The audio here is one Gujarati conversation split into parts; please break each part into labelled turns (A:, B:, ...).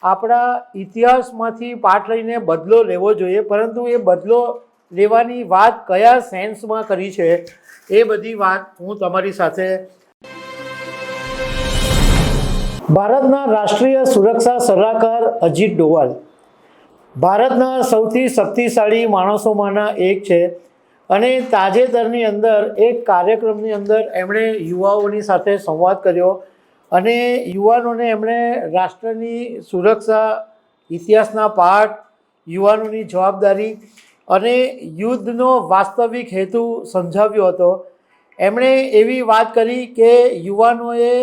A: આપણા ઇતિહાસમાંથી પાઠ લઈને બદલો લેવો જોઈએ, પરંતુ એ બદલો લેવાની વાત કયા સેન્સમાં કરી છે એ બધી વાત હું તમારી સાથે. ભારતના રાષ્ટ્રીય સુરક્ષા સલાહકાર અજીત ડોવાલ ભારતના સૌથી શક્તિશાળી માણસોમાંના એક છે અને તાજેતરની અંદર એક કાર્યક્રમની અંદર એમણે યુવાઓની સાથે સંવાદ કર્યો અને યુવાનોને એમણે રાષ્ટ્રની સુરક્ષા, ઇતિહાસના પાઠ, યુવાનોની જવાબદારી અને યુદ્ધનો વાસ્તવિક હેતુ સમજાવ્યો હતો. એમણે એવી વાત કરી કે યુવાનોએ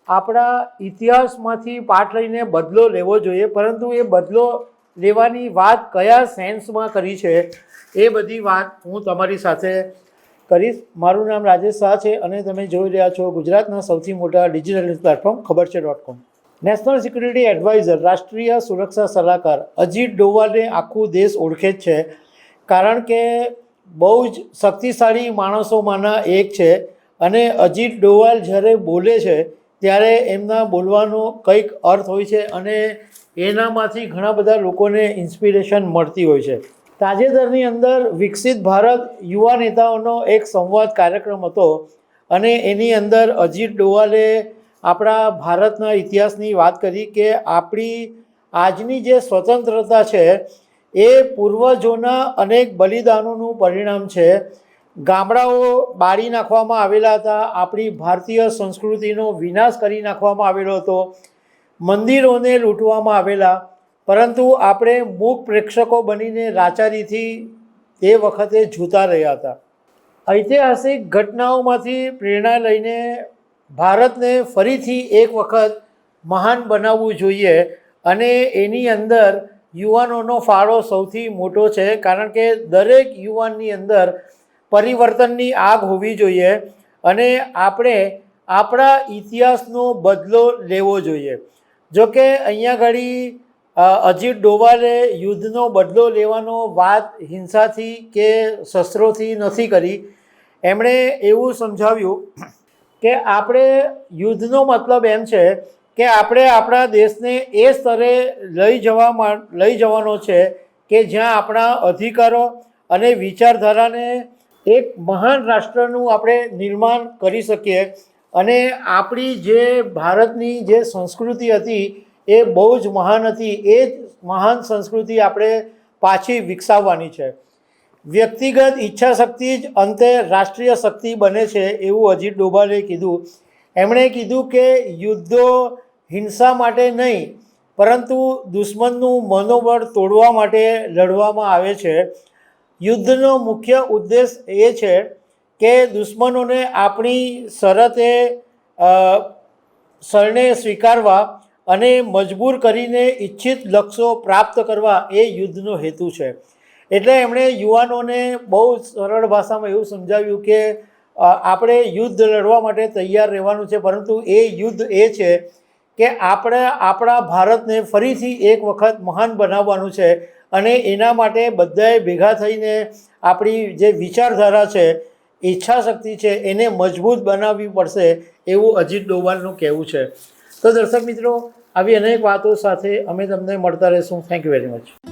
A: આપણા ઇતિહાસમાંથી પાઠ લઈને બદલો લેવો જોઈએ, પરંતુ એ બદલો લેવાની વાત કયા સેન્સમાં કરી છે એ બધી વાત હું તમારી સાથે કરીશ. મારું નામ રાજેશ શાહ છે અને તમે જોઈ રહ્યા છો ગુજરાતના સૌથી મોટા ડિજિટલ પ્લેટફોર્મ ખબરછે.com. નેશનલ સિક્યુરિટી એડવાઇઝર, રાષ્ટ્રીય સુરક્ષા સલાહકાર અજીત ડોવાલને આખું દેશ ઓળખે જ છે, કારણ કે બહુ જ શક્તિશાળી માણસોમાંના એક છે અને અજીત ડોવાલ જ્યારે બોલે છે ત્યારે એમના બોલવાનો કંઈક અર્થ હોય છે અને એનામાંથી ઘણા બધા લોકોને ઇન્સ્પિરેશન મળતી હોય છે. તાજેતરની અંદર વિકસિત ભારત યુવા નેતાઓનો એક સંવાદ કાર્યક્રમ હતો અને એની અંદર અજીત ડોવાલે આપણા ભારતના ઇતિહાસની વાત કરી કે આપણી આજની જે સ્વતંત્રતા છે એ પૂર્વજોના અનેક બલિદાનોનું પરિણામ છે. ગામડાઓ બાળી નાખવામાં આવેલા હતા, આપણી ભારતીય સંસ્કૃતિનો વિનાશ કરી નાખવામાં આવેલો હતો, મંદિરોને લૂંટવામાં આવેલા, પરંતુ આપણે મૂક પ્રેક્ષકો બનીને લાચારીથી તે વખતે જોતા રહ્યા હતા. ઐતિહાસિક ઘટનાઓમાંથી પ્રેરણા લઈને ભારતને ફરીથી એક વખત મહાન બનાવવું જોઈએ અને એની અંદર યુવાનોનો ફાળો સૌથી મોટો છે, કારણ કે દરેક યુવાનની અંદર પરિવર્તનની આગ હોવી જોઈએ અને આપણે આપણા ઇતિહાસનો બદલો લેવો જોઈએ. જોકે અહીંયા ઘડી અજીત ડોવાલે યુદ્ધનો બદલો લેવાનો વાત હિંસાથી કે શસ્ત્રોથી નથી કરી. એમણે એવું સમજાવ્યું કે આપણે યુદ્ધનો મતલબ એમ છે કે આપણે આપણા દેશને એ સ્તરે લઈ જવાનો છે કે જ્યાં આપણા અધિકારો અને વિચારધારાને એક મહાન રાષ્ટ્રનું આપણે નિર્માણ કરી શકીએ અને આપણી જે ભારતની જે સંસ્કૃતિ હતી એ બહુ જ મહાન હતી. એ જ મહાન સંસ્કૃતિ આપણે પાછી વિકસાવવાની છે. વ્યક્તિગત ઈચ્છાશક્તિ જ અંતે રાષ્ટ્રીય શક્તિ બને છે એવું અજીત ડોભાલે કીધું. એમણે કીધું કે યુદ્ધો હિંસા માટે નહીં, પરંતુ દુશ્મનનું મનોબળ તોડવા માટે લડવામાં આવે છે. યુદ્ધનો મુખ્ય ઉદ્દેશ એ છે કે દુશ્મનોને આપણી શરણે સ્વીકારવા અને મજબૂર કરીને ઈચ્છિત લક્ષ્યો પ્રાપ્ત કરવા એ યુદ્ધનો હેતુ છે. એટલે એમણે યુવાનોને બહુ સરળ ભાષામાં એવું સમજાવ્યું કે આપણે યુદ્ધ લડવા માટે તૈયાર રહેવાનું છે, પરંતુ એ યુદ્ધ એ છે કે આપણે આપણા ભારતને ફરીથી એક વખત મહાન બનાવવાનું છે અને એના માટે બધાએ ભેગા થઈને આપણી જે વિચારધારા છે, ઈચ્છાશક્તિ છે, એને મજબૂત બનાવવી પડશે એવું અજીત ડોવાલનું કહેવું છે. તો દર્શક મિત્રો, આવી અનેક વાતો સાથે અમે તમને મળતા રહીશું. Thank you very much.